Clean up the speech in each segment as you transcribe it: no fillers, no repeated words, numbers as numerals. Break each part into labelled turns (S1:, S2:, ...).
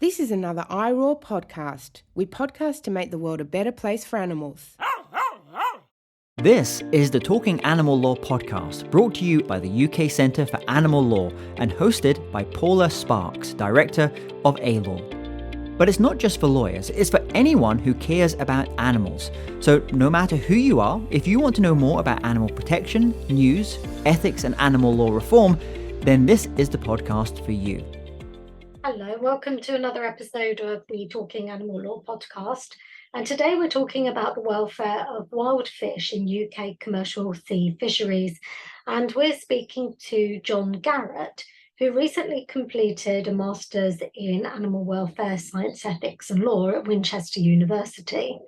S1: This is another iRaw podcast. We podcast to make the world a better place for animals.
S2: This is the Talking Animal Law podcast, brought to you by the UK Centre for Animal Law and hosted by Paula Sparks, Director of A-Law. But it's not just for lawyers, it's for anyone who cares about animals. So no matter who you are, if you want to know more about animal protection, news, ethics and animal law reform, then this is the podcast for you.
S3: Hello, welcome to another episode of the Talking Animal Law podcast. And today we're talking about the welfare of wild fish in UK Commercial Sea Fisheries. And we're speaking to John Garratt, who recently completed a Master's in Animal Welfare, Science, Ethics and Law at Winchester University.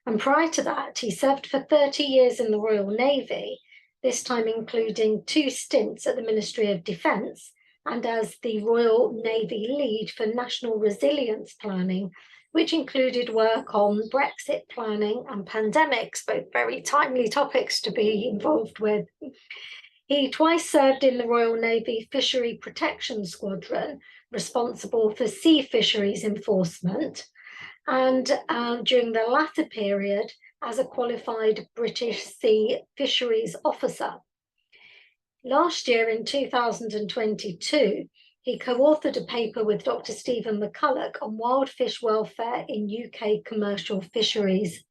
S3: And prior to that, he served for 30 years in the Royal Navy, this time including 2 stints at the Ministry of Defence and as the Royal Navy lead for national resilience planning, which included work on Brexit planning and pandemics, both very timely topics to be involved with. He twice served in the Royal Navy Fishery Protection Squadron, responsible for sea fisheries enforcement, and during the latter period as a qualified British Sea Fisheries officer. Last year, in 2022, he co-authored a paper with Dr. Stephen McCulloch on wild fish welfare in UK commercial fisheries.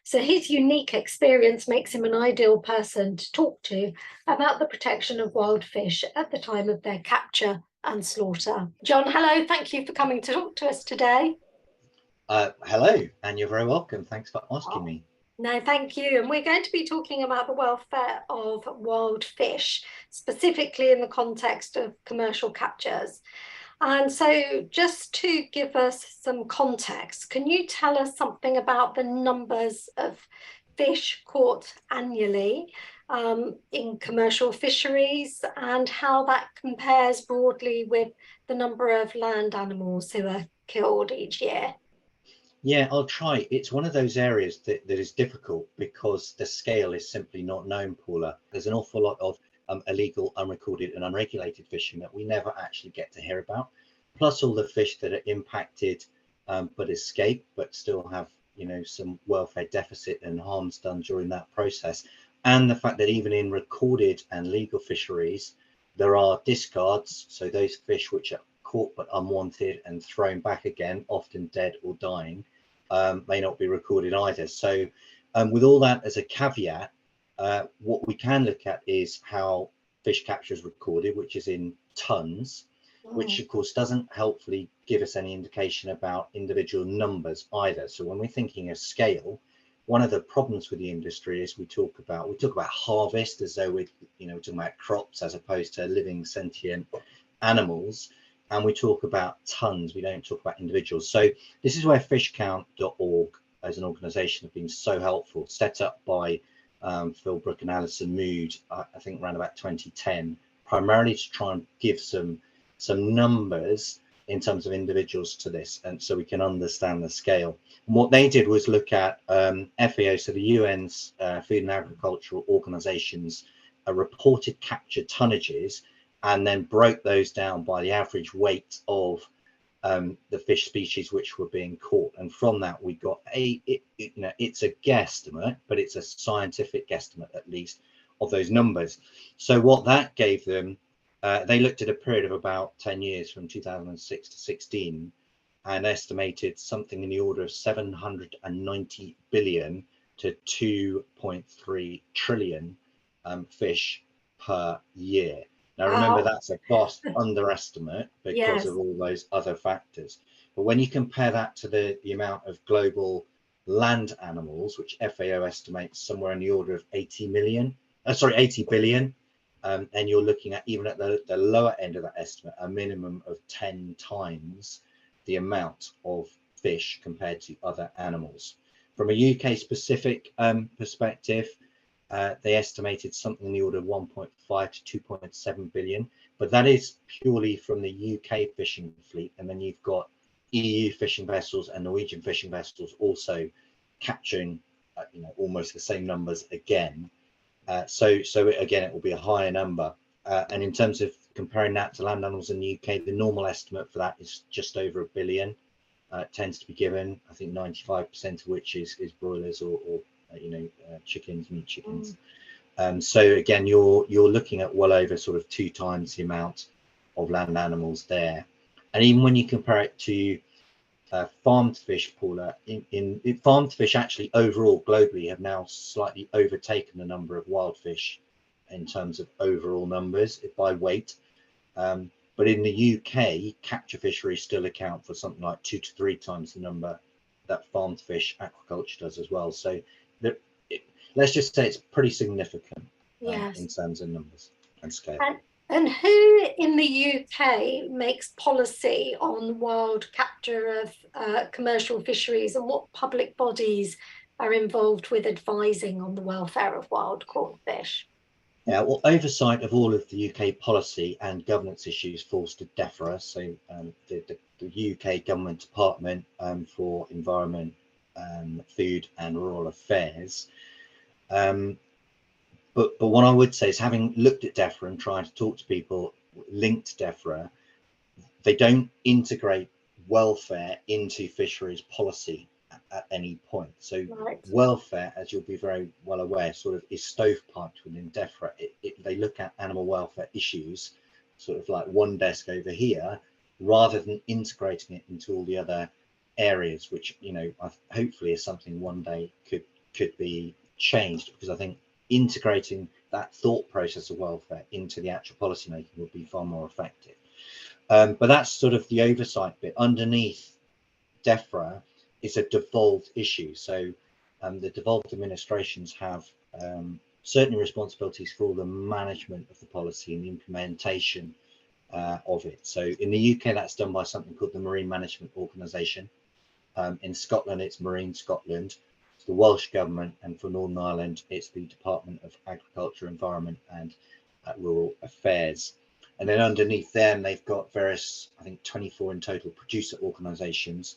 S3: So his unique experience makes him an ideal person to talk to about the protection of wild fish at the time of their capture and slaughter. John, hello, thank you for coming to talk to us today.
S4: Hello, and you're very welcome. Thanks for asking me.
S3: No, thank you. And we're going to be talking about the welfare of wild fish, specifically in the context of commercial captures. And so just to give us some context, can you tell us something about the numbers of fish caught annually in commercial fisheries and how that compares broadly with the number of land animals who are killed each year?
S4: Yeah, I'll try. It's one of those areas that is difficult because the scale is simply not known, Paula. There's an awful lot of illegal, unrecorded and unregulated fishing that we never actually get to hear about. Plus all the fish that are impacted but escape, but still have, some welfare deficit and harms done during that process. And the fact that even in recorded and legal fisheries, there are discards. So those fish which are caught but unwanted and thrown back again, often dead or dying, may not be recorded either. So with all that as a caveat, what we can look at is how fish capture is recorded, which is in tons, which of course doesn't helpfully give us any indication about individual numbers either. So when we're thinking of scale, one of the problems with the industry is we talk about harvest as though we're talking about crops as opposed to living sentient animals. And we talk about tons, we don't talk about individuals. So this is where fishcount.org as an organization have been so helpful, set up by Phil Brook and Alison Mood, I think around about 2010, primarily to try and give some numbers in terms of individuals to this, and so we can understand the scale. And what they did was look at FAO, so the UN's Food and Agricultural Organization's reported capture tonnages, and then broke those down by the average weight of the fish species which were being caught. And from that, we got it's a guesstimate, but it's a scientific guesstimate at least of those numbers. So what that gave them, they looked at a period of about 10 years from 2006 to 16 and estimated something in the order of 790 billion to 2.3 trillion fish per year. Now, remember, that's a vast underestimate because of all those other factors. But when you compare that to the amount of global land animals, which FAO estimates somewhere in the order of 80 billion, and you're looking at, even at the lower end of that estimate, a minimum of 10 times the amount of fish compared to other animals. From a UK specific perspective, they estimated something in the order of 1.5 to 2.7 billion, but that is purely from the UK fishing fleet. And then you've got EU fishing vessels and Norwegian fishing vessels also capturing, almost the same numbers again. So again, it will be a higher number. And in terms of comparing that to land animals in the UK, the normal estimate for that is just over 1 billion. Tends to be given, I think 95% of which is broilers or chickens, meat chickens. So again, you're looking at well over sort of 2 times the amount of land animals there. And even when you compare it to farmed fish, Paula, in farmed fish actually overall globally have now slightly overtaken the number of wild fish in terms of overall numbers by weight. But in the UK, capture fisheries still account for something like 2 to 3 times the number that farmed fish aquaculture does as well. So let's just say it's pretty significant in terms of numbers and scale.
S3: And who in the UK makes policy on wild capture of commercial fisheries, and what public bodies are involved with advising on the welfare of wild caught fish?
S4: Yeah, well, oversight of all of the UK policy and governance issues falls to DEFRA, so the UK Government Department for Environment, Food and Rural Affairs. But what I would say is, having looked at DEFRA and trying to talk to people linked to DEFRA, they don't integrate welfare into fisheries policy at any point. So welfare, as you'll be very well aware, sort of is stovepiped within DEFRA. They look at animal welfare issues sort of like one desk over here, rather than integrating it into all the other areas, which hopefully is something one day could be changed, because I think integrating that thought process of welfare into the actual policy making would be far more effective. But that's sort of the oversight bit. Underneath DEFRA is a devolved issue. So the devolved administrations have certain responsibilities for all the management of the policy and the implementation of it. So in the UK, that's done by something called the Marine Management Organisation. In Scotland, it's Marine Scotland. It's the Welsh Government, and for Northern Ireland, it's the Department of Agriculture, Environment and Rural Affairs. And then underneath them, they've got various, I think 24 in total, producer organisations,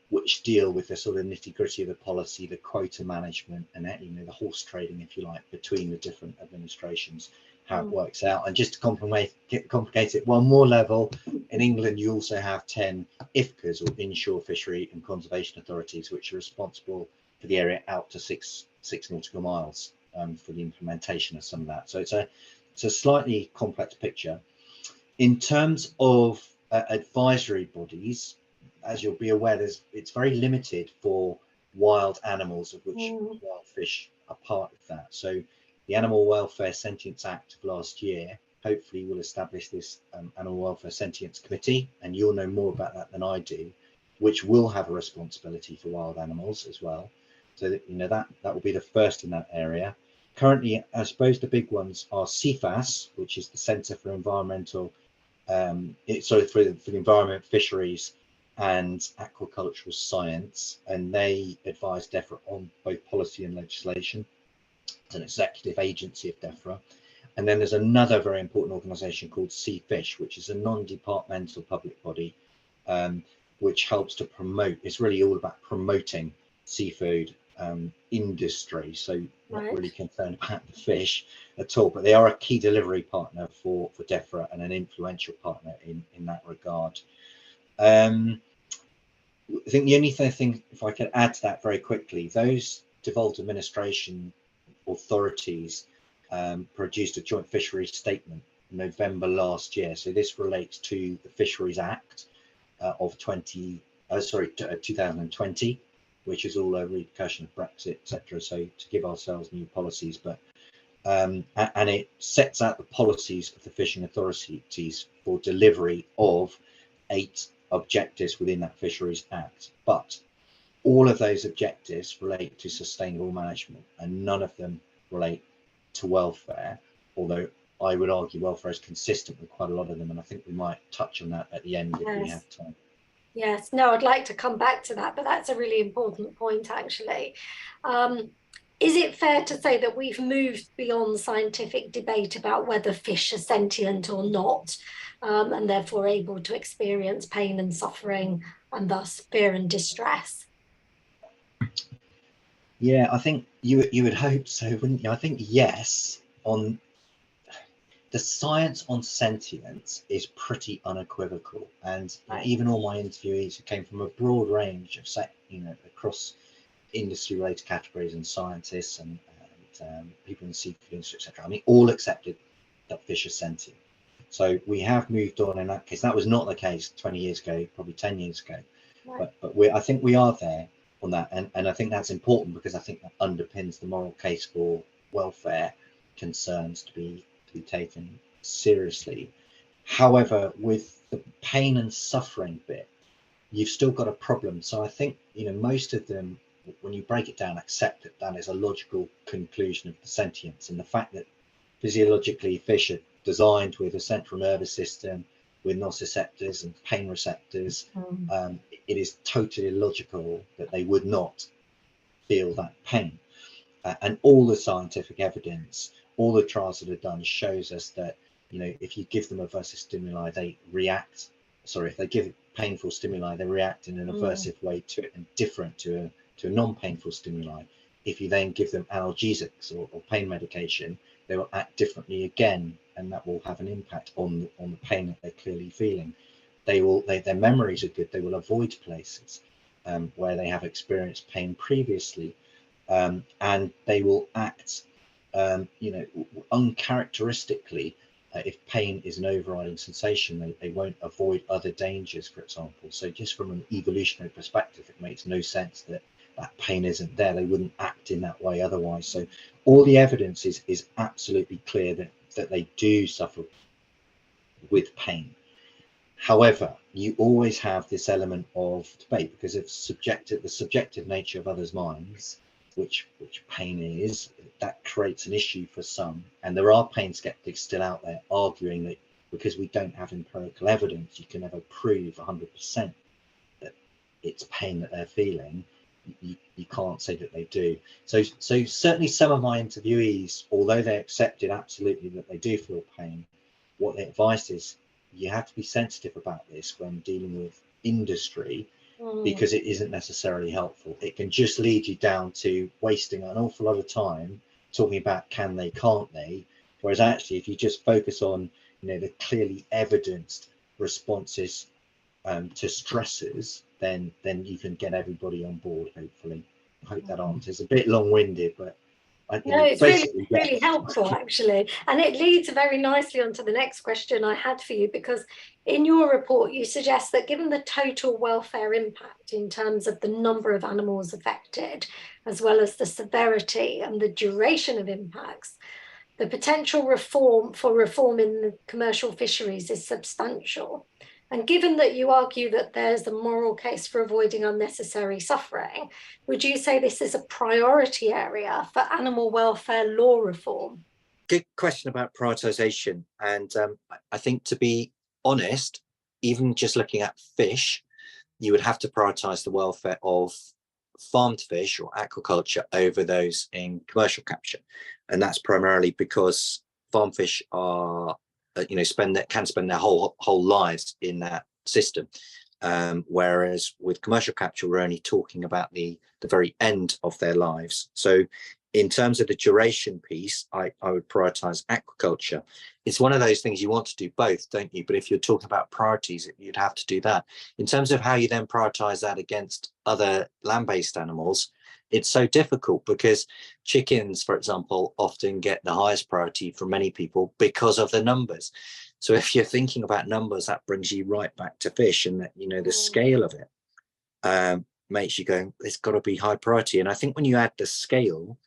S4: which deal with the sort of nitty gritty of the policy, the quota management, and the horse trading, if you like, between the different administrations, how it works out. And just to complicate it one more level, in England, you also have 10 IFCAs, or inshore fishery and conservation authorities, which are responsible for the area out to six nautical miles for the implementation of some of that. So it's a slightly complex picture. In terms of advisory bodies, as you'll be aware, it's very limited for wild animals, of which wild fish are part of that. So the Animal Welfare Sentience Act of last year hopefully will establish this Animal Welfare Sentience Committee, and you'll know more about that than I do, which will have a responsibility for wild animals as well. So that will be the first in that area. Currently, I suppose the big ones are CFAS, which is the Centre for Environmental, for the Environment, Fisheries and Aquacultural Science, and they advise DEFRA on both policy and legislation. It's an executive agency of DEFRA. And then there's another very important organisation called Sea Fish, which is a non-departmental public body, which helps to promote. It's really all about promoting seafood industry, so not really concerned about the fish at all, but they are a key delivery partner for DEFRA and an influential partner in that regard. I think the only thing, if I could add to that very quickly, those devolved administration authorities produced a joint fisheries statement in November last year. So this relates to the Fisheries Act of 2020, which is all a repercussion of Brexit, etc. So to give ourselves new policies, but and it sets out the policies of the fishing authorities for delivery of 8 objectives within that Fisheries Act. But all of those objectives relate to sustainable management, and none of them relate to welfare, although I would argue welfare is consistent with quite a lot of them, and I think we might touch on that at the end if we have time.
S3: Yes, no, I'd like to come back to that, but that's a really important point, actually. Is it fair to say that we've moved beyond scientific debate about whether fish are sentient or not, and therefore able to experience pain and suffering and thus fear and distress?
S4: Yeah, I think you would hope so, wouldn't you? I think yes. the science on sentience is pretty unequivocal, and even all my interviewees who came from a broad range of across industry related categories and scientists and people in the seafood industry, etc. I mean, all accepted that fish are sentient. So we have moved on in that case. That was not the case 20 years ago, probably 10 years ago. Right. But I think we are there on that, and I think that's important because I think that underpins the moral case for welfare concerns to be taken seriously. However, with the pain and suffering bit, you've still got a problem. So I think most of them, when you break it down, accept that is a logical conclusion of the sentience, and the fact that physiologically fish are designed with a central nervous system with nociceptors and pain receptors. It is totally logical that they would not feel that pain. And all the scientific evidence, all the trials that are done shows us that, if you give them aversive stimuli, they react. Sorry, if they give painful stimuli, they react in an aversive way to it and different to a non-painful stimuli. If you then give them analgesics or pain medication, they will act differently again, and that will have an impact on the pain that they're clearly feeling. Their memories are good. They will avoid places where they have experienced pain previously, and they will act, uncharacteristically. If pain is an overriding sensation, they won't avoid other dangers, for example. So just from an evolutionary perspective, it makes no sense that pain isn't there. They wouldn't act in that way otherwise. So all the evidence is absolutely clear that they do suffer with pain. However, you always have this element of debate because of the subjective nature of others' minds, which pain is. That creates an issue for some, and there are pain skeptics still out there arguing that because we don't have empirical evidence, you can never prove 100% that it's pain that they're feeling. You can't say that they do. So certainly some of my interviewees, although they accepted absolutely that they do feel pain, what the advice is, you have to be sensitive about this when dealing with industry, because it isn't necessarily helpful. It can just lead you down to wasting an awful lot of time talking about can they, can't they, whereas actually if you just focus on the clearly evidenced responses to stressors, then you can get everybody on board, hopefully. I hope that answers. A bit long-winded, but I think
S3: it's really helpful, actually. And it leads very nicely onto the next question I had for you, because in your report, you suggest that given the total welfare impact in terms of the number of animals affected, as well as the severity and the duration of impacts, the potential reform in the commercial fisheries is substantial. And given that you argue that there's a moral case for avoiding unnecessary suffering, would you say this is a priority area for animal welfare law reform?
S4: Good question about prioritisation. And I think, to be honest, even just looking at fish, you would have to prioritise the welfare of farmed fish or aquaculture over those in commercial capture. And that's primarily because farm fish are can spend their whole lives in that system, whereas with commercial capture we're only talking about the very end of their lives. So in terms of the duration piece, I would prioritize aquaculture. It's one of those things you want to do both, don't you? But if you're talking about priorities, you'd have to do that. In terms of how you then prioritize that against other land-based animals, it's so difficult because chickens, for example, often get the highest priority from many people because of the numbers. So if you're thinking about numbers, that brings you right back to fish, and that, the scale of it makes you go, it's got to be high priority. And I think when you add the scale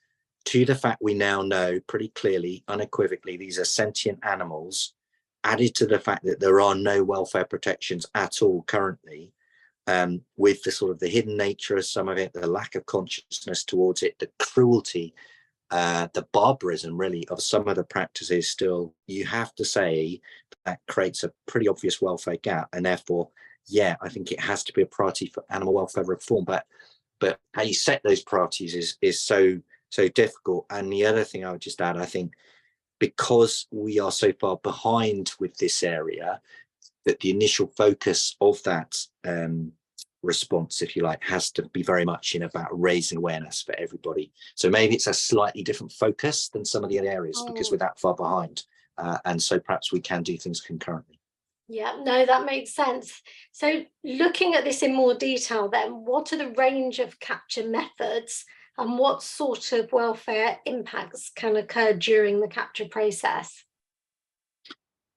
S4: to the fact we now know pretty clearly, unequivocally, these are sentient animals, added to the fact that there are no welfare protections at all currently, with the sort of the hidden nature of some of it, the lack of consciousness towards it, the cruelty, the barbarism really of some of the practices, still, you have to say that creates a pretty obvious welfare gap. And therefore, I think it has to be a priority for animal welfare reform. But how you set those priorities is so difficult. And the other thing I would just add, I think, because we are so far behind with this area, that the initial focus of that response, if you like, has to be very much about raising awareness for everybody. So maybe it's a slightly different focus than some of the other areas because we're that far behind. and so perhaps we can do things concurrently.
S3: Yeah, no, that makes sense. So looking at this in more detail then, what are the range of capture methods and what sort of welfare impacts can occur during the capture process?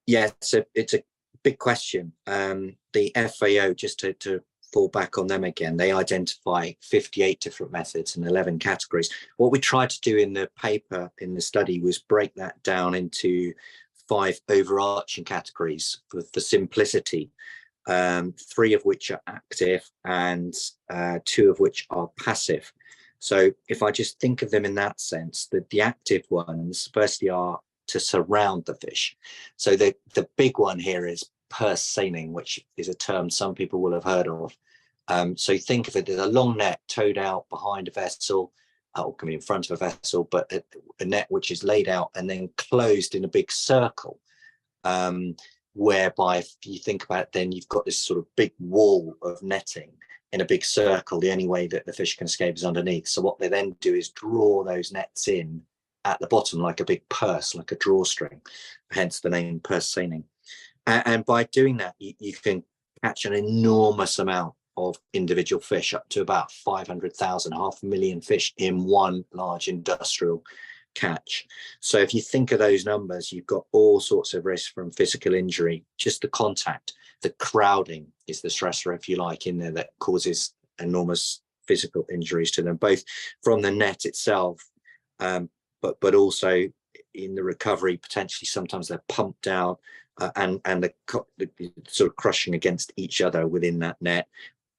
S4: Yeah, it's a big question. The FAO, just to fall back on them again, they identify 58 different methods and 11 categories. What we tried to do in the paper, in the study, was break that down into 5 overarching categories for simplicity, 3 of which are active and 2 of which are passive. So if I just think of them in that sense, the active ones firstly are to surround the fish. So the big one here is purse seining, which is a term some people will have heard of. So think of it as a long net towed out behind a vessel, or coming in front of a vessel, but a net which is laid out and then closed in a big circle, whereby if you think about it, then you've got this sort of big wall of netting in a big circle. The only way that the fish can escape is underneath. So what they then do is draw those nets in at the bottom like a big purse, like a drawstring, hence the name purse seining. And by doing that, you can catch an enormous amount of individual fish, up to about 500,000, 500,000 fish in one large industrial catch. So if you think of those numbers, you've got all sorts of risks, from physical injury, just the contact, the crowding is the stressor, if you like, in there that causes enormous physical injuries to them, both from the net itself, but also in the recovery. Potentially sometimes they're pumped out, and the sort of crushing against each other within that net,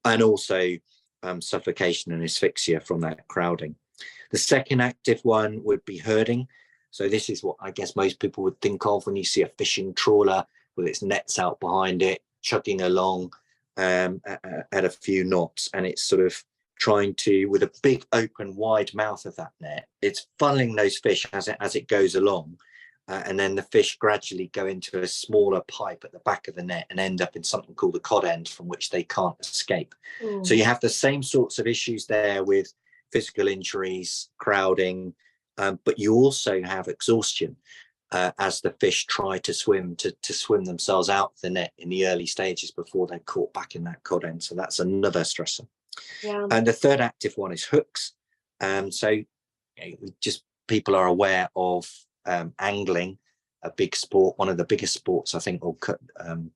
S4: and also suffocation and asphyxia from that crowding. The second active one would be herding. So this is what I guess most people would think of when you see a fishing trawler with its nets out behind it, chugging along at a few knots, and it's sort of trying to, with a big open wide mouth of that net, it's funneling those fish as it goes along, and then the fish gradually go into a smaller pipe at the back of the net and end up in something called the cod end, from which they can't escape. So you have the same sorts of issues there with physical injuries, crowding, but you also have exhaustion as the fish try to swim themselves out of the net in the early stages before they're caught back in that cod end. So that's another stressor.
S3: Yeah.
S4: And the third active one is hooks. So just people are aware of angling, a big sport, one of the biggest sports, I think, or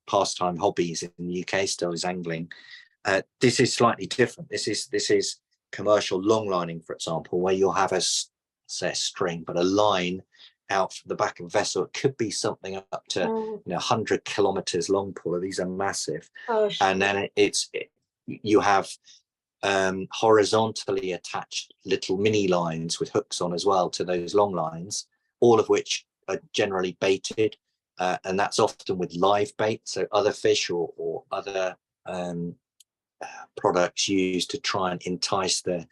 S4: pastime hobbies in the UK still is angling. This is slightly different. This is commercial long lining, for example, where you'll have a string, but a line out from the back of a vessel. It could be something up to 100 kilometers long, Paula. These are massive. And then you have horizontally attached little mini lines with hooks on as well to those long lines, all of which are generally baited, and that's often with live bait, so other fish or other products used to try and entice the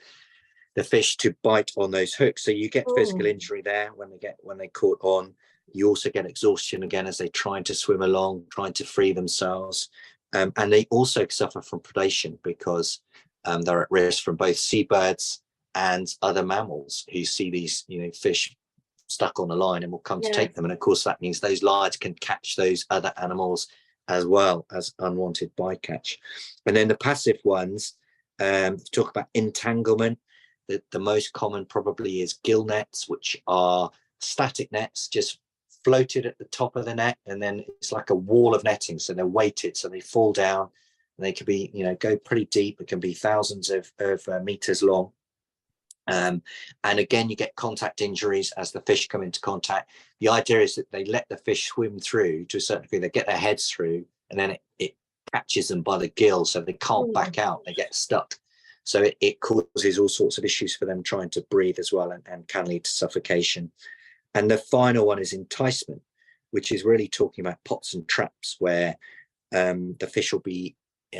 S4: fish to bite on those hooks. So you get physical injury there when they caught on. You also get exhaustion again as they're trying to swim along, trying to free themselves, and they also suffer from predation because they're at risk from both seabirds and other mammals who see these fish stuck on a line and will come to take them. And of course that means those lines can catch those other animals as well as unwanted bycatch. And then the passive ones, talk about entanglement. The most common probably is gill nets, which are static nets just floated at the top of the net, and then it's like a wall of netting, so they're weighted, so they fall down, and they can be go pretty deep. It can be thousands of meters long. And again, you get contact injuries as the fish come into contact. The idea is that they let the fish swim through to a certain degree. They get their heads through, and then it catches them by the gill, so they can't back out. They get stuck. So it causes all sorts of issues for them trying to breathe as well, and can lead to suffocation. And the final one is enticement, which is really talking about pots and traps, where the fish will be,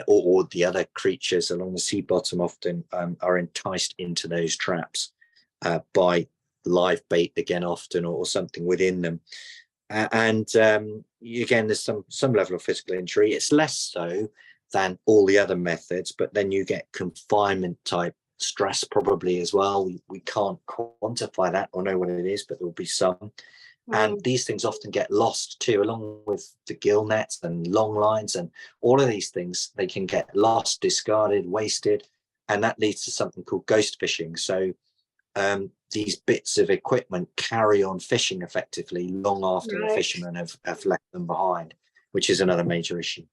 S4: or the other creatures along the sea bottom often are enticed into those traps by live bait again often, or something within them. And again, there's some level of physical injury. It's less so than all the other methods, but then you get confinement type stress probably as well. We can't quantify that or know what it is, but there will be some.
S5: And these things often get lost too, along with the gill nets and long lines and all of these things. They can get lost, discarded, wasted, and that leads to something called ghost fishing. So these bits of equipment carry on fishing effectively long after the fishermen have left them behind, which is another major issue.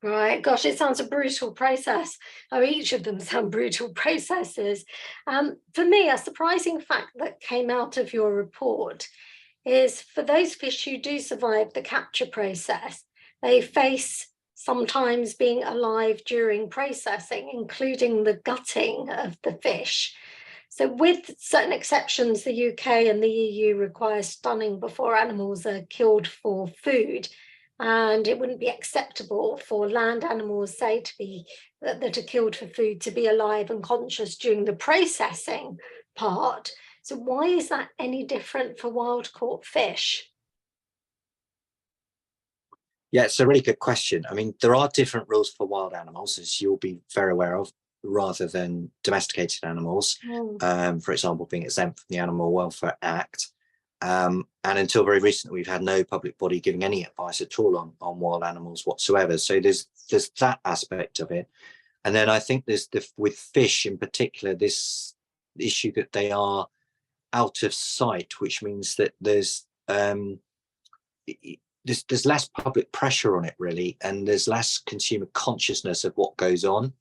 S3: Right, gosh, it sounds a brutal process. Oh, each of them sound brutal processes. For me, a surprising fact that came out of your report is for those fish who do survive the capture process, they face sometimes being alive during processing, including the gutting of the fish. So with certain exceptions, the UK and the EU require stunning before animals are killed for food. And it wouldn't be acceptable for land animals, say, to be that are killed for food to be alive and conscious during the processing part. So why is that any different for wild caught fish?
S5: Yeah, it's a really good question. I mean, there are different rules for wild animals, as you'll be very aware of, rather than domesticated animals, for example, being exempt from the Animal Welfare Act. And until very recently, we've had no public body giving any advice at all on wild animals whatsoever. So there's that aspect of it. And then I think there's with fish in particular, this issue that they are out of sight, which means that there's less public pressure on it, really, and there's less consumer consciousness of what goes on,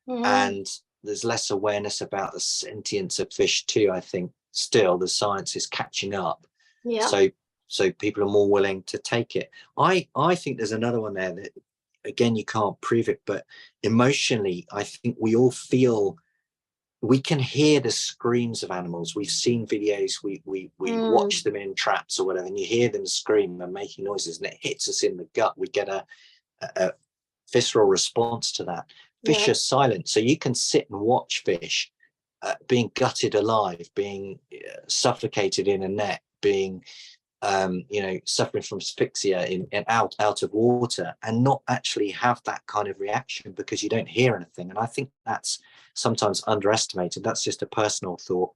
S5: and there's less awareness about the sentience of fish too. I think still the science is catching up. So people are more willing to take it. I think there's another one there that, again, you can't prove it, but emotionally, I think we all feel, we can hear the screams of animals. We've seen videos, we watch them in traps or whatever, and you hear them scream and making noises, and it hits us in the gut. We get a visceral response to that. Fish are silent, so you can sit and watch fish being gutted alive, being suffocated in a net, being suffering from asphyxia in out of water, and not actually have that kind of reaction because you don't hear anything. And I think that's sometimes underestimated. That's just a personal thought.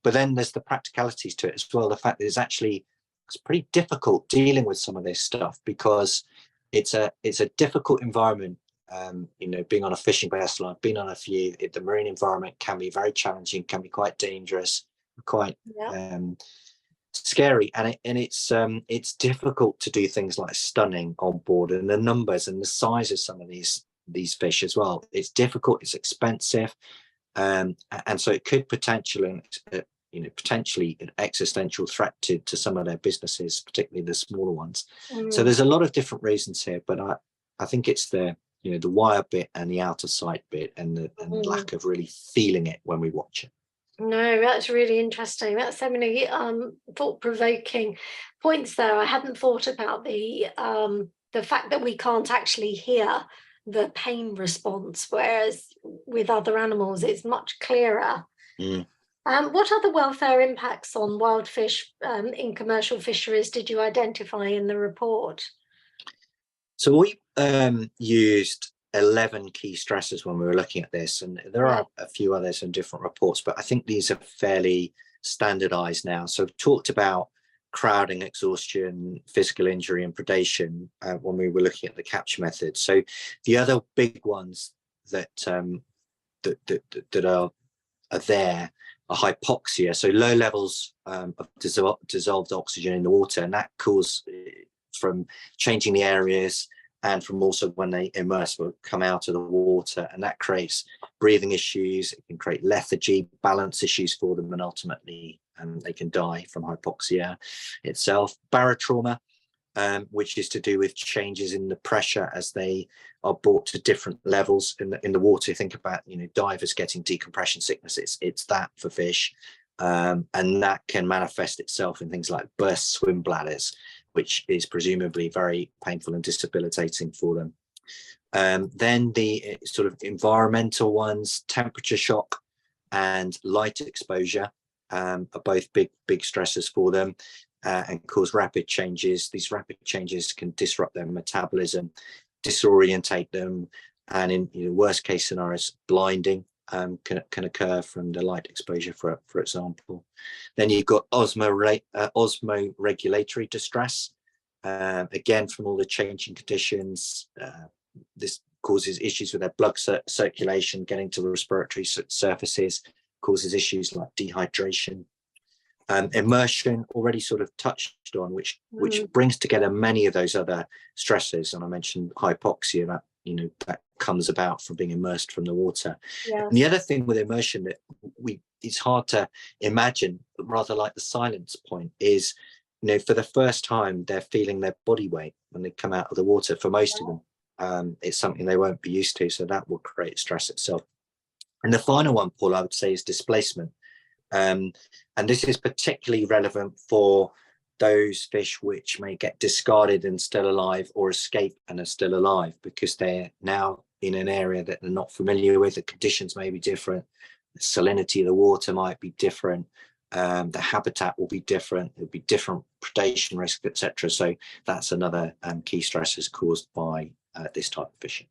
S5: But then there's the practicalities to it as well. The fact that it's pretty difficult dealing with some of this stuff because it's a difficult environment. Being on a fishing vessel, I've been on a few. The marine environment can be very challenging, can be quite dangerous, quite scary, and it's difficult to do things like stunning on board, and the numbers and the size of some of these fish as well. It's difficult, it's expensive, and so it could potentially an existential threat to some of their businesses, particularly the smaller ones. So there's a lot of different reasons here, but I think it's the wire bit and the out of sight bit, and the lack of really feeling it when we watch it.
S3: No, that's really interesting. That's so many thought-provoking points there. I hadn't thought about the fact that we can't actually hear the pain response, whereas with other animals it's much clearer. What other welfare impacts on wild fish in commercial fisheries did you identify in the report?
S5: So we used 11 key stressors when we were looking at this, and there are a few others in different reports, but I think these are fairly standardized now. So we've talked about crowding, exhaustion, physical injury, and predation when we were looking at the capture method. So the other big ones that are there are hypoxia, so low levels of dissolved oxygen in the water, and that causes from changing the areas and from also when they immerse will come out of the water, and that creates breathing issues. It can create lethargy, balance issues for them, and ultimately they can die from hypoxia itself. Barotrauma, which is to do with changes in the pressure as they are brought to different levels in the water. Think about divers getting decompression sickness. It's that for fish, and that can manifest itself in things like burst swim bladders, which is presumably very painful and debilitating for them. Then the sort of environmental ones, temperature shock and light exposure, are both big stresses for them, and cause rapid changes. These rapid changes can disrupt their metabolism, disorientate them, and in worst case scenarios, blinding. can occur from the light exposure, for example. Then you've got osmoregulatory distress. Again, from all the changing conditions, this causes issues with their blood circulation, getting to the respiratory surfaces, causes issues like dehydration. Immersion, already sort of touched on, which brings together many of those other stresses. And I mentioned hypoxia, that that comes about from being immersed from the water.
S3: Yeah.
S5: And the other thing with immersion that it's hard to imagine, rather like the silence point, is for the first time they're feeling their body weight when they come out of the water. For most of them, it's something they won't be used to, so that will create stress itself. And the final one, Paul, I would say, is displacement. And this is particularly relevant for those fish which may get discarded and still alive, or escape and are still alive, because they're now in an area that they're not familiar with. The conditions may be different, the salinity of the water might be different, the habitat will be different, there'll be different predation risk, etc. So that's another key stressors caused by this type of fishing.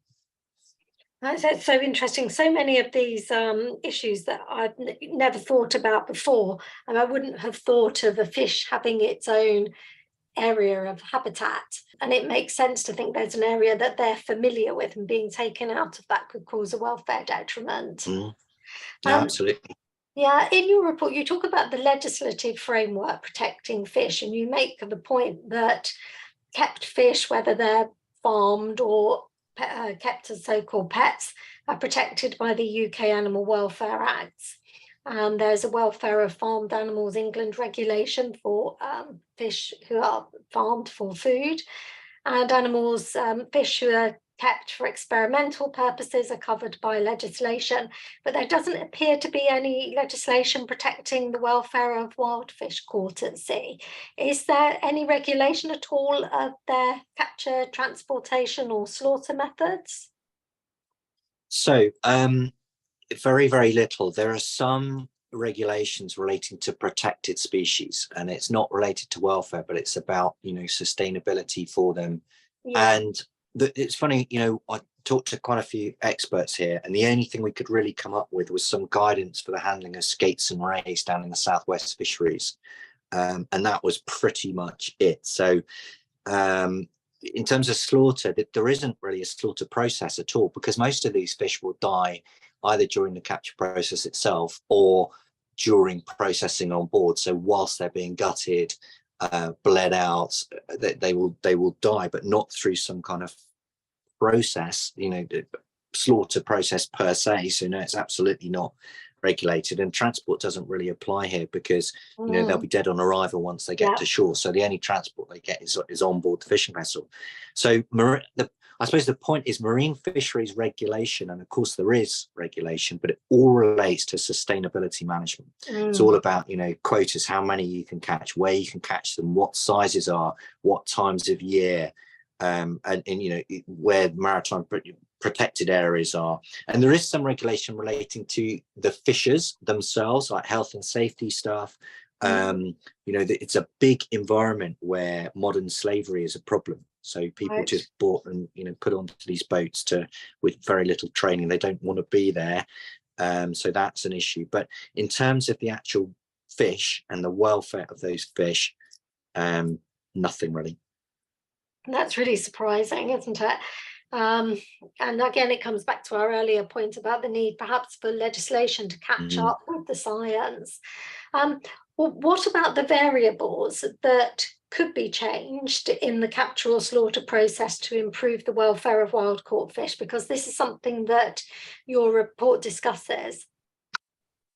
S3: That's so interesting. So many of these issues that I've never thought about before, and I wouldn't have thought of a fish having its own area of habitat. And it makes sense to think there's an area that they're familiar with, and being taken out of that could cause a welfare detriment.
S5: Yeah, absolutely.
S3: Yeah, in your report, you talk about the legislative framework protecting fish, and you make the point that kept fish, whether they're farmed or kept as so-called pets, are protected by the UK Animal Welfare Acts. And there's a Welfare of Farmed Animals England regulation for fish who are farmed for food, and animals, fish who are kept for experimental purposes are covered by legislation, but there doesn't appear to be any legislation protecting the welfare of wild fish caught at sea. Is there any regulation at all of their capture, transportation or slaughter methods?
S5: So very, very little. There are some regulations relating to protected species, and it's not related to welfare, but it's about sustainability for them.
S3: Yeah.
S5: And it's funny, I talked to quite a few experts here, and the only thing we could really come up with was some guidance for the handling of skates and rays down in the southwest fisheries, and that was pretty much it. So in terms of slaughter, there isn't really a slaughter process at all, because most of these fish will die either during the capture process itself or during processing on board. So whilst they're being gutted, bled out, they will die, but not through some kind of process, slaughter process per se. So no, it's absolutely not regulated, and transport doesn't really apply here, because they'll be dead on arrival once they get to shore. So the only transport they get is on board the fishing vessel. So I suppose the point is marine fisheries regulation, and of course there is regulation, but it all relates to sustainability management. It's all about quotas, how many you can catch, where you can catch them, what sizes are, what times of year, and where maritime protected areas are. And there is some regulation relating to the fishers themselves, like health and safety stuff. It's a big environment where modern slavery is a problem. So people just bought and put onto these boats with very little training. They don't want to be there. So that's an issue. But in terms of the actual fish and the welfare of those fish, nothing really.
S3: That's really surprising, isn't it? And again, it comes back to our earlier point about the need perhaps for legislation to catch up with the science. Well, what about the variables that could be changed in the capture or slaughter process to improve the welfare of wild caught fish? Because this is something that your report discusses.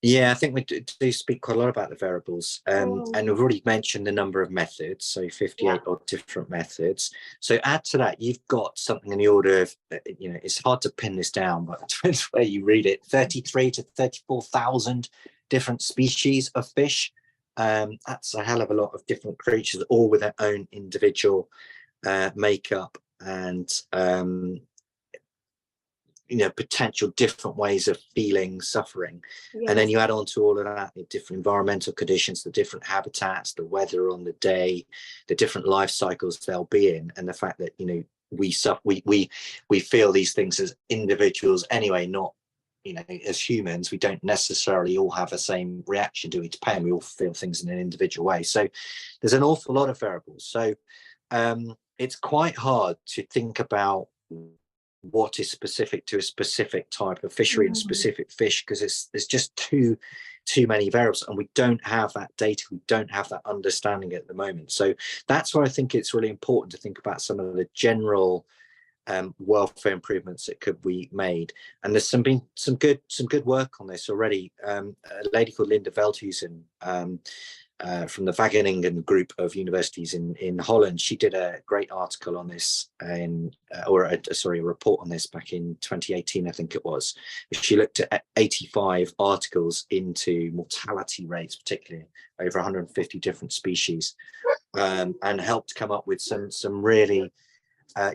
S5: Yeah, I think we do speak quite a lot about the variables, and we've already mentioned the number of methods, so 58 odd different methods. So add to that, you've got something in the order of, it's hard to pin this down, but it depends where you read it, 33 to 34,000 different species of fish. That's a hell of a lot of different creatures, all with their own individual makeup and potential different ways of feeling suffering. And then you add on to all of that the different environmental conditions, the different habitats, the weather on the day, the different life cycles they'll be in, and the fact that we feel these things as individuals anyway, not you know, as humans, we don't necessarily all have the same reaction to each pain. We all feel things in an individual way. So there's an awful lot of variables. So it's quite hard to think about what is specific to a specific type of fishery and specific fish, because there's just too many variables, and we don't have that data, we don't have that understanding at the moment. So that's why I think it's really important to think about some of the general welfare improvements that could be made. And there's been some good work on this already. A lady called Linda Veldhuizen from the Wageningen group of universities in Holland, she did a great article on this a report on this back in 2018, I think it was. She looked at 85 articles into mortality rates, particularly over 150 different species, and helped come up with some really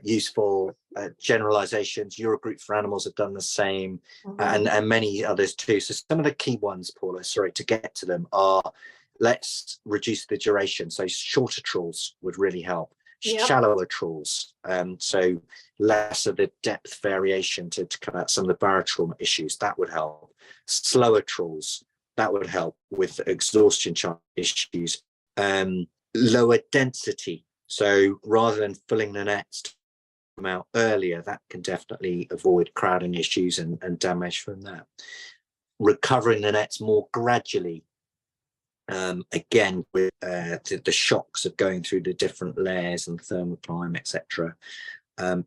S5: useful generalizations. Eurogroup for Animals have done the same, and many others too. So some of the key ones, Paula, sorry, to get to them are, let's reduce the duration. So shorter trawls would really help. Shallower trawls, so less of the depth variation to cut out some of the barotrauma issues, that would help. Slower trawls, that would help with exhaustion issues. Lower density, so rather than filling the nets to come out earlier, that can definitely avoid crowding issues and damage from that. Recovering the nets more gradually, again with the shocks of going through the different layers and thermocline, etc.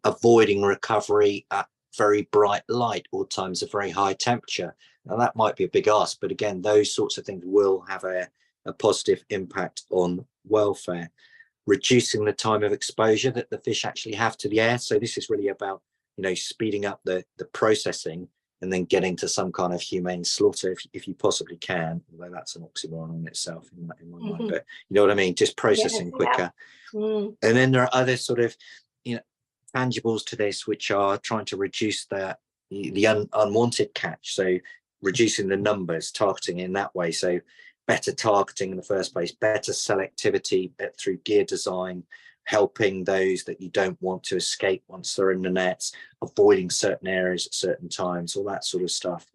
S5: Avoiding recovery at very bright light or times of very high temperature. Now that might be a big ask, but again, those sorts of things will have a positive impact on welfare. Reducing the time of exposure that the fish actually have to the air. So this is really about, you know, speeding up the processing and then getting to some kind of humane slaughter if you possibly can, although that's an oxymoron in itself in my mind, but you know what I mean, just processing quicker. And then there are other sort of, you know, tangibles to this, which are trying to reduce the unwanted catch, so reducing the numbers, targeting in that way. So better targeting in the first place, better selectivity through gear design, helping those that you don't want to escape once they're in the nets, avoiding certain areas at certain times, all that sort of stuff.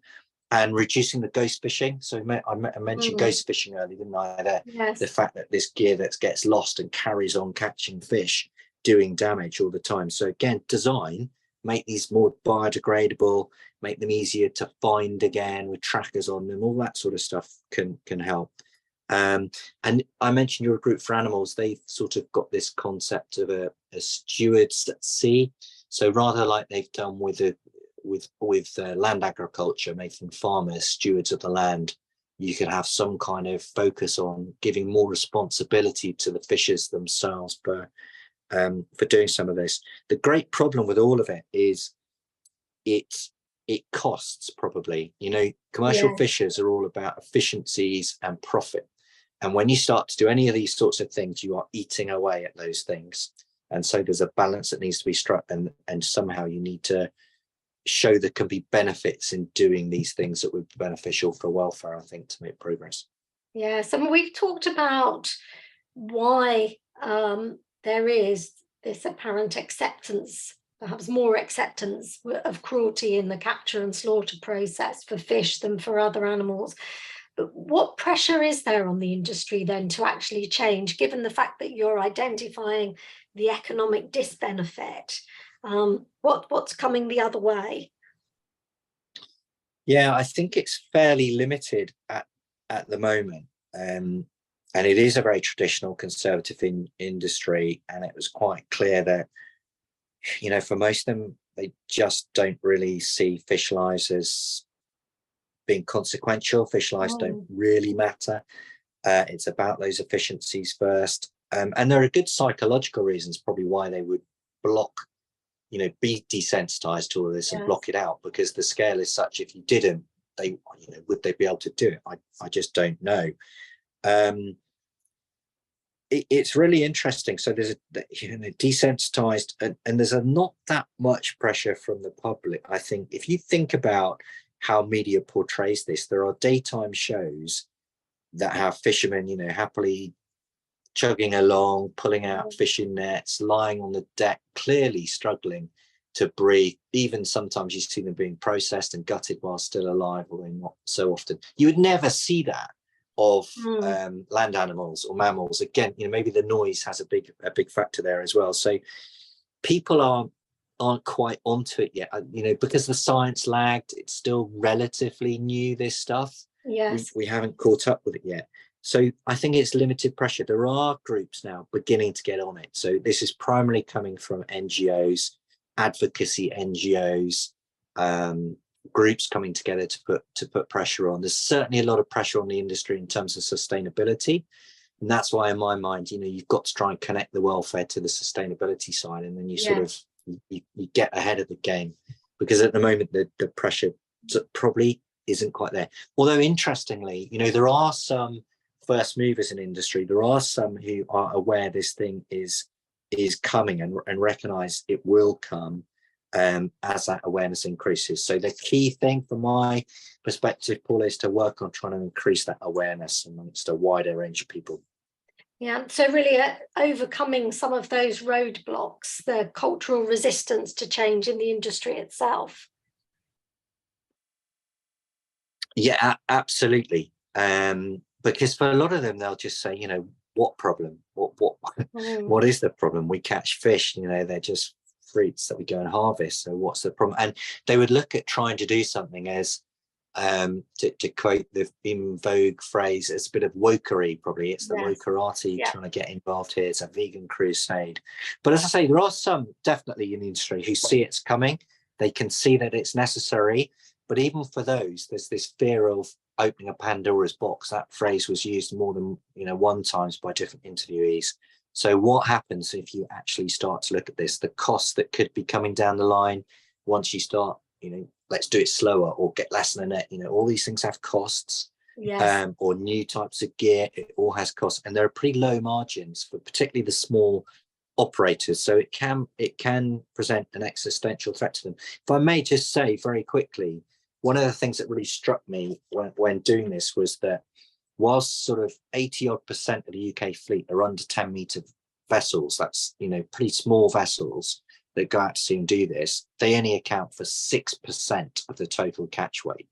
S5: And reducing the ghost fishing. So I mentioned ghost fishing earlier, didn't I? The fact that this gear that gets lost and carries on catching fish, doing damage all the time. So again, design, make these more biodegradable, make them easier to find again with trackers on them, all that sort of stuff can help. And I mentioned Eurogroup for Animals, they've sort of got this concept of a stewards at sea. So rather like they've done with land agriculture, making farmers stewards of the land, you could have some kind of focus on giving more responsibility to the fishers themselves for doing some of this. The great problem with all of it is it costs, probably. You know, commercial fishers are all about efficiencies and profit. And when you start to do any of these sorts of things, you are eating away at those things. And so there's a balance that needs to be struck, and somehow you need to show there can be benefits in doing these things that would be beneficial for welfare, I think, to make progress.
S3: Yes, I mean, we've talked about why there is this apparent acceptance, perhaps more acceptance of cruelty in the capture and slaughter process for fish than for other animals. But what pressure is there on the industry then to actually change, given the fact that you're identifying the economic disbenefit? What's coming the other way?
S5: Yeah, I think it's fairly limited at the moment. And it is a very traditional conservative industry. And it was quite clear that, you know, for most of them, they just don't really see fish lives as being consequential. Fish lives don't really matter. It's about those efficiencies first. And there are good psychological reasons probably why they would block, you know, be desensitized to all of this and block it out, because the scale is such. If you didn't, would they be able to do it? I just don't know. It's really interesting. So there's desensitized, and there's not that much pressure from the public. I think if you think about how media portrays this, there are daytime shows that have fishermen, you know, happily chugging along, pulling out fishing nets, lying on the deck, clearly struggling to breathe. Even sometimes you see them being processed and gutted while still alive, although not so often. You would never see that of land animals or mammals. Again, maybe the noise has a big factor there as well. So people aren't quite onto it yet, because the science lagged. It's still relatively new, this stuff.
S3: Yes,
S5: we haven't caught up with it yet. So I think it's limited pressure. There are groups now beginning to get on it. So this is primarily coming from NGOs, advocacy NGOs, groups coming together to put pressure on. There's certainly a lot of pressure on the industry in terms of sustainability. And that's why, in my mind, you've got to try and connect the welfare to the sustainability side, and then you sort of you get ahead of the game, because at the moment the pressure probably isn't quite there. Although interestingly, there are some first movers in industry. There are some who are aware this thing is coming and recognize it will come as that awareness increases. So the key thing from my perspective, Paul, is to work on trying to increase that awareness amongst a wider range of people.
S3: Yeah, so really overcoming some of those roadblocks, the cultural resistance to change in the industry itself.
S5: Yeah, absolutely. Because for a lot of them, they'll just say, what problem? What is the problem? We catch fish, they're just fruits that we go and harvest. So what's the problem? And they would look at trying to do something as, to quote the in vogue phrase, it's a bit of wokery, probably. It's the wokerati trying to get involved here. It's a vegan crusade. But as I say, there are some definitely in the industry who see it's coming. They can see that it's necessary. But even for those, there's this fear of opening a Pandora's box. That phrase was used more than one times by different interviewees. So what happens if you actually start to look at this, the costs that could be coming down the line once you start, let's do it slower or get less than a net, all these things have costs.
S3: Yes.
S5: Or new types of gear, it all has costs, and there are pretty low margins for particularly the small operators. So it can present an existential threat to them. If I may just say very quickly, one of the things that really struck me when doing this was that whilst sort of 80% of the UK fleet are under 10 metre vessels, that's, pretty small vessels that go out to sea and do this, they only account for 6% of the total catch weight.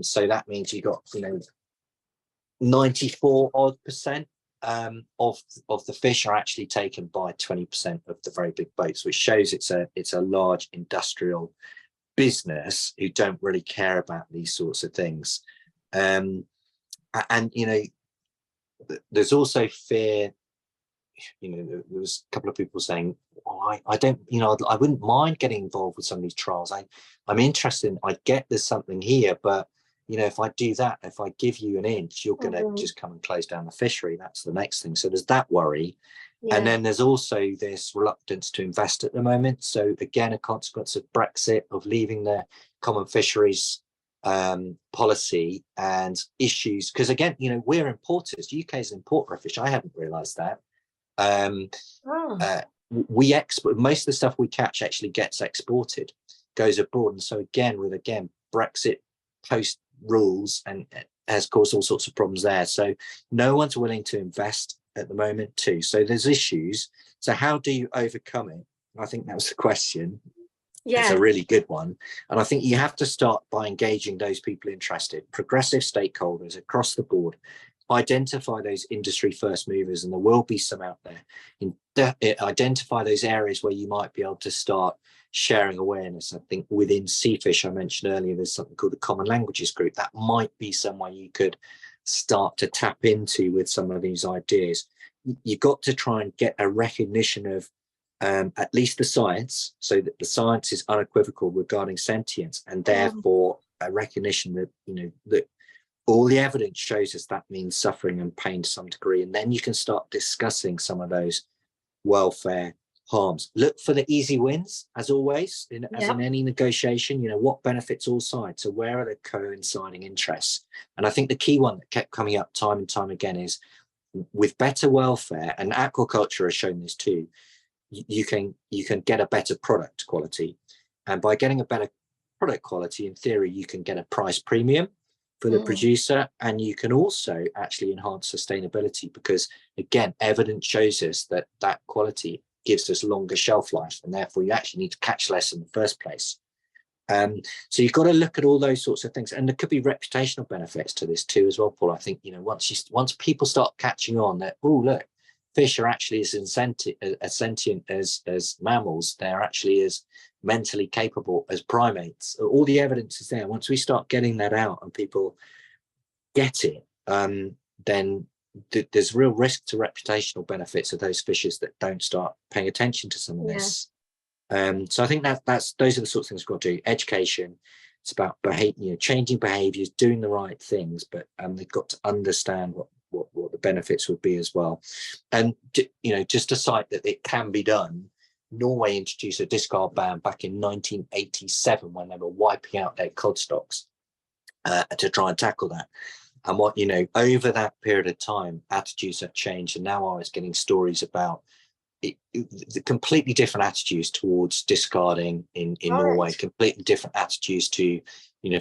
S5: So that means you got, 94 odd percent of the fish are actually taken by 20% of the very big boats, which shows it's a large industrial business who don't really care about these sorts of things. And there's also fear. There was a couple of people saying, I don't, I wouldn't mind getting involved with some of these trials. I'm interested I get there's something here, but if I do that, if I give you an inch, you're going to just come and close down the fishery. That's the next thing. So there's that worry. Yeah. And then there's also this reluctance to invest at the moment. So again, a consequence of Brexit, of leaving the common fisheries policy and issues. Because again, we're importers. UK is an importer of fish. I hadn't realised that. We export most of the stuff we catch actually gets exported, goes abroad. And so again, Brexit post rules and has caused all sorts of problems there. So no one's willing to invest at the moment too. So there's issues. So how do you overcome it? I think that was the question. Yeah. It's a really good one. And I think you have to start by engaging those people interested, progressive stakeholders across the board. Identify those industry first movers, and there will be some out there. Identify those areas where you might be able to start sharing awareness. I think within Seafish, I mentioned earlier, there's something called the Common Languages Group. That might be somewhere you could start to tap into with some of these ideas. You've got to try and get a recognition of at least the science, so that the science is unequivocal regarding sentience, and therefore a recognition that that all the evidence shows us that means suffering and pain to some degree. And then you can start discussing some of those welfare harms. Look for the easy wins, as always, as in any negotiation, what benefits all sides. So where are the coinciding interests? And I think the key one that kept coming up time and time again is with better welfare, and aquaculture has shown this too, you can get a better product quality. And by getting a better product quality, in theory, you can get a price premium for the producer, and you can also actually enhance sustainability, because again, evidence shows us that quality gives us longer shelf life, and therefore you actually need to catch less in the first place. So you've got to look at all those sorts of things, and there could be reputational benefits to this too as well, Paul. I think, you know, once people start catching on that, oh look, fish are actually as sentient as mammals, they're actually as mentally capable as primates. All the evidence is there. Once we start getting that out and people get it, then there's real risk to reputational benefits of those fishes that don't start paying attention to some of this. So I think those are the sorts of things we've got to do. Education, it's about changing behaviours, doing the right things, but they've got to understand what the benefits would be as well. And just to cite that it can be done, Norway introduced a discard ban back in 1987 when they were wiping out their cod stocks to try and tackle that. And over that period of time, attitudes have changed, and now I was getting stories about the completely different attitudes towards discarding in Norway, completely different attitudes to,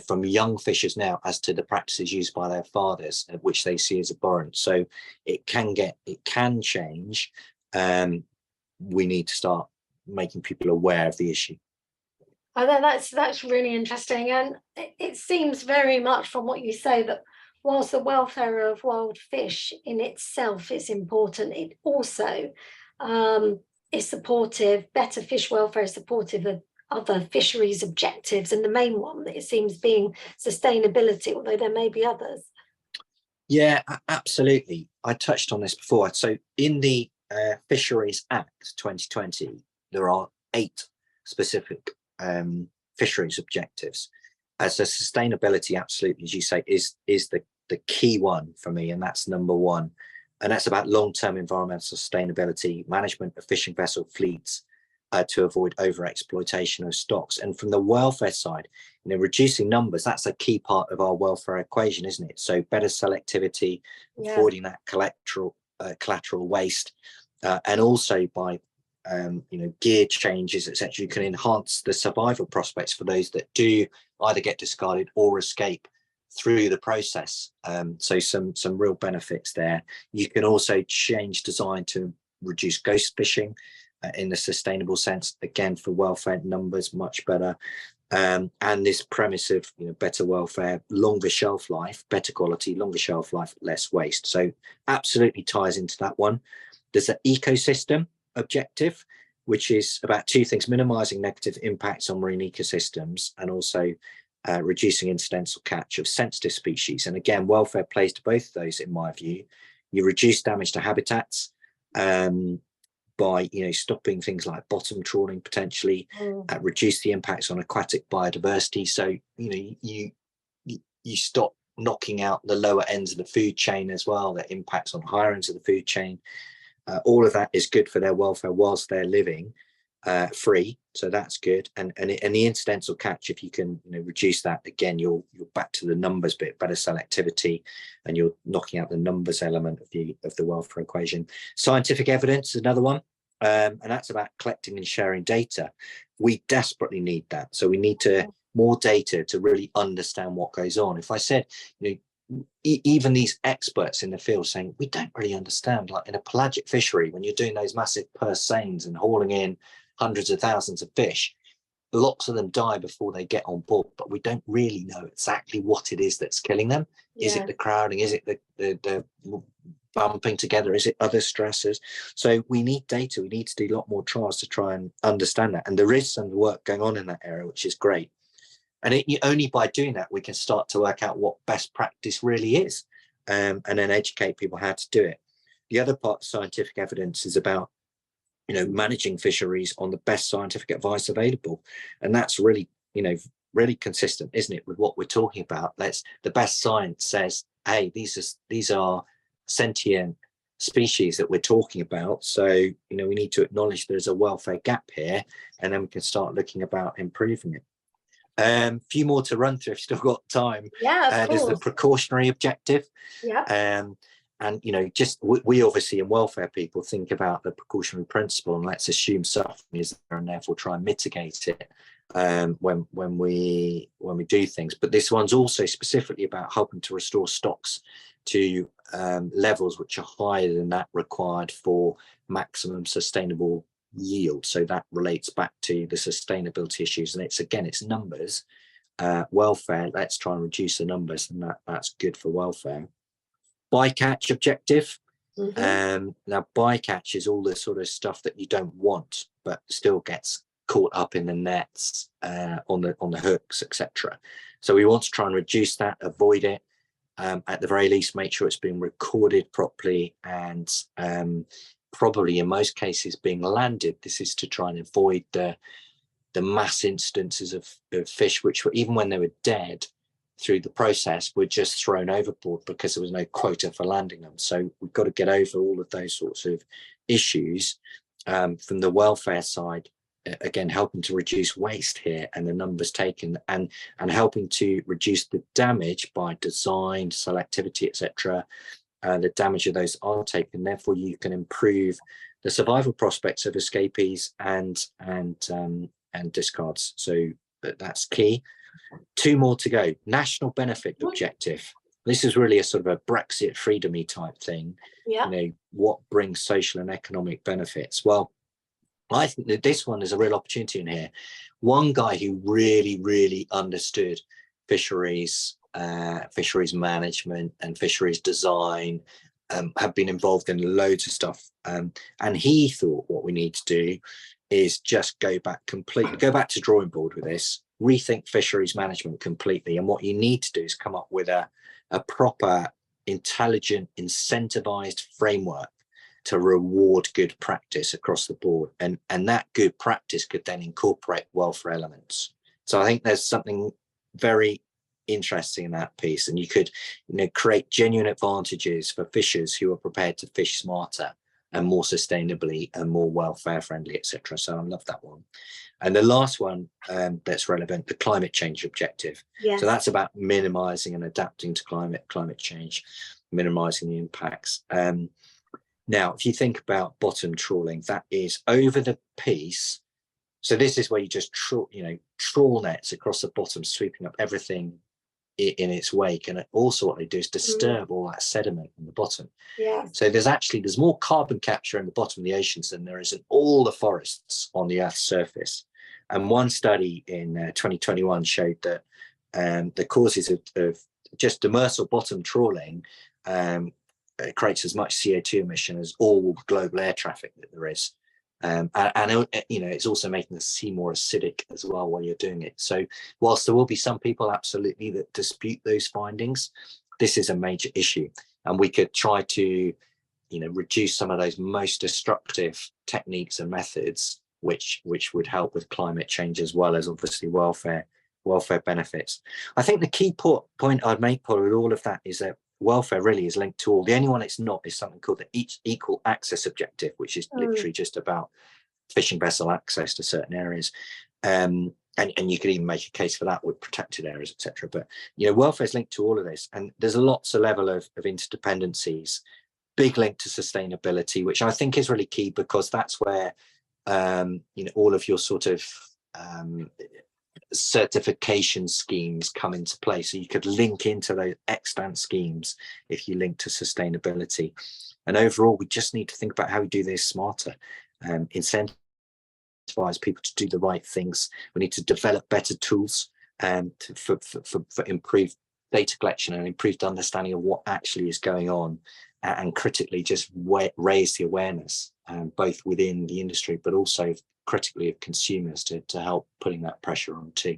S5: from young fishers now as to the practices used by their fathers, which they see as abhorrent. So it can change. We need to start making people aware of the issue.
S3: I think that's really interesting, and it seems very much from what you say that whilst the welfare of wild fish in itself is important, it also is supportive. Better fish welfare is supportive of other fisheries objectives, and the main one that it seems being sustainability, although there may be others.
S5: Yeah, absolutely. I touched on this before. So in the Fisheries Act 2020, there are 8 specific fisheries objectives. As a sustainability, absolutely, as you say, is the key one for me, and that's number 1. And that's about long-term environmental sustainability, management of fishing vessel fleets to avoid over-exploitation of stocks. And from the welfare side, reducing numbers, that's a key part of our welfare equation, isn't it? So better selectivity, avoiding that collateral waste, and also by gear changes, etc., you can enhance the survival prospects for those that do either get discarded or escape through the process. So some real benefits there. You can also change design to reduce ghost fishing in the sustainable sense, again for welfare numbers, much better. And this premise of better welfare, longer shelf life, better quality, longer shelf life, less waste. So absolutely ties into that one. There's an ecosystem objective, which is about 2 things: minimizing negative impacts on marine ecosystems, and also reducing incidental catch of sensitive species. And again, welfare plays to both of those, in my view. You reduce damage to habitats by stopping things like bottom trawling potentially, reduce the impacts on aquatic biodiversity. So you stop knocking out the lower ends of the food chain as well, that impacts on higher ends of the food chain. All of that is good for their welfare whilst they're living free, so that's good. And the incidental catch, if you can reduce that, again you're back to the numbers bit, better selectivity, and you're knocking out the numbers element of the welfare equation. Scientific evidence is another one, and that's about collecting and sharing data. We desperately need that, so we need more data to really understand what goes on. If I said, even these experts in the field saying we don't really understand, like in a pelagic fishery, when you're doing those massive purse seines and hauling in hundreds of thousands of fish, lots of them die before they get on board, but we don't really know exactly what it is that's killing them. Is it the crowding? Is it the bumping together? Is it other stressors? So we need data. We need to do a lot more trials to try and understand that, and there is some work going on in that area, which is great. And only by doing that, we can start to work out what best practice really is, and then educate people how to do it. The other part of scientific evidence is about, managing fisheries on the best scientific advice available. And that's really, really consistent, isn't it, with what we're talking about? The best science says, hey, these are sentient species that we're talking about. So, we need to acknowledge there's a welfare gap here, and then we can start looking about improving it. Few more to run through if you've still got time. There's the precautionary objective. And just we obviously in welfare people think about the precautionary principle, and let's assume suffering is there and therefore try and mitigate it when we do things. But this one's also specifically about helping to restore stocks to levels which are higher than that required for maximum sustainable yield. So that relates back to the sustainability issues, and it's numbers, welfare. Let's try and reduce the numbers, and that's good for welfare. Bycatch objective. Now bycatch is all the sort of stuff that you don't want but still gets caught up in the nets, on the hooks, etc. So we want to try and reduce that, avoid it, at the very least make sure it's being recorded properly, and probably in most cases being landed. This is to try and avoid the mass instances of fish which were, even when they were dead through the process, were just thrown overboard because there was no quota for landing them. So we've got to get over all of those sorts of issues. From the welfare side, again, helping to reduce waste here and the numbers taken, and helping to reduce the damage by design, selectivity, etc. The damage of those are taken. Therefore, you can improve the survival prospects of escapees and discards. So that's key. 2 more to go. National benefit objective. This is really a sort of a Brexit freedom-y type thing.
S3: Yeah.
S5: What brings social and economic benefits? Well, I think that this one is a real opportunity in here. One guy who really, really understood fisheries management and fisheries design, have been involved in loads of stuff. And he thought what we need to do is just go back to drawing board with this, rethink fisheries management completely. And what you need to do is come up with a proper, intelligent, incentivized framework to reward good practice across the board. And that good practice could then incorporate welfare elements. So I think there's something very interesting in that piece. And you could create genuine advantages for fishers who are prepared to fish smarter and more sustainably and more welfare friendly, etc. So I love that one. And the last one that's relevant, the climate change objective.
S3: Yes.
S5: So that's about minimizing and adapting to climate change, minimizing the impacts. Now, if you think about bottom trawling, that is over the piece. So this is where you just trawl nets across the bottom, sweeping up everything in its wake. And also what they do is disturb all that sediment in the bottom.
S3: Yeah.
S5: So there's more carbon capture in the bottom of the oceans than there is in all the forests on the Earth's surface. And one study in 2021 showed that the causes of just demersal bottom trawling it creates as much CO2 emission as all global air traffic that there is. And it's also making the sea more acidic as well while you're doing it. So whilst there will be some people absolutely that dispute those findings, this is a major issue. And we could try to, reduce some of those most destructive techniques and methods, which would help with climate change as well as obviously welfare benefits. I think the key point I'd make, Paul, with all of that is that welfare really is linked to all. The only one it's not is something called the equal access objective, which is literally just about fishing vessel access to certain areas. And you could even make a case for that with protected areas, etc. But welfare is linked to all of this, and there's lots of level of interdependencies. Big link to sustainability, which I think is really key, because that's where all of your sort of certification schemes come into play. So you could link into those extant schemes if you link to sustainability. And overall, we just need to think about how we do this smarter, incentivize people to do the right things. We need to develop better tools for improved data collection and improved understanding of what actually is going on, and critically just raise the awareness, both within the industry but also critically of consumers to help putting that pressure on too.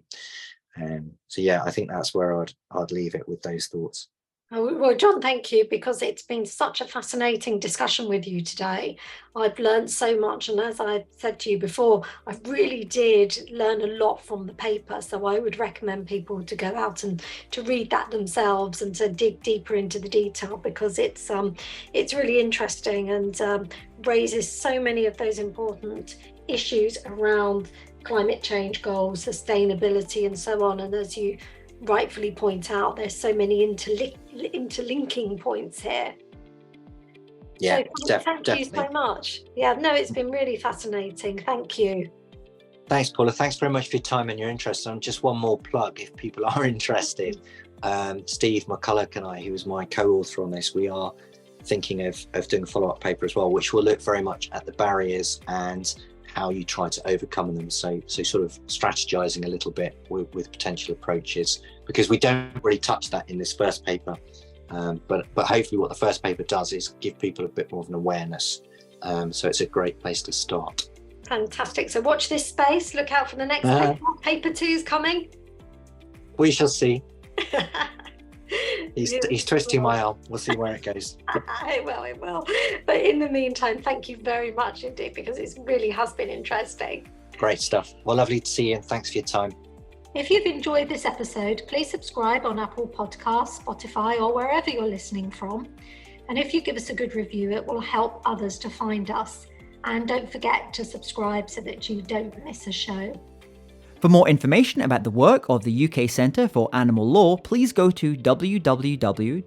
S5: So yeah, I think that's where I'd leave it with those thoughts.
S3: Well, John, thank you, because it's been such a fascinating discussion with you today. I've learned so much, and as I said to you before, I really did learn a lot from the paper. So I would recommend people to go out and to read that themselves and to dig deeper into the detail, because it's really interesting and raises so many of those important issues around climate change goals, sustainability, and so on. And as you rightfully point out, there's so many interlinking points here.
S5: Yeah,
S3: so thank you so much. Yeah, no, it's been really fascinating. Thank you.
S5: Thanks, Paula. Thanks very much for your time and your interest. And just one more plug, if people are interested. Steve McCulloch and I, who was my co-author on this, we are thinking of doing a follow-up paper as well, which will look very much at the barriers and how you try to overcome them. So sort of strategizing a little bit with potential approaches, because we don't really touch that in this first paper. But hopefully what the first paper does is give people a bit more of an awareness. So it's a great place to start.
S3: Fantastic. So watch this space. Look out for the next paper. Paper 2 is coming.
S5: We shall see. He's twisting my arm. We'll see where it goes.
S3: It will. But in the meantime, thank you very much indeed, because it really has been interesting.
S5: Great stuff. Well, lovely to see you, and thanks for your time.
S3: If you've enjoyed this episode, please subscribe on Apple Podcasts, Spotify, or wherever you're listening from. And if you give us a good review, it will help others to find us. And don't forget to subscribe so that you don't miss a show.
S2: For more information about the work of the UK Centre for Animal Law, please go to www.alaw.org.uk.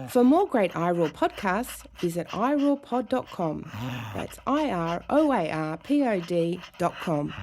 S1: For more great iRaw podcasts, visit irawpod.com. That's iroarpod.com.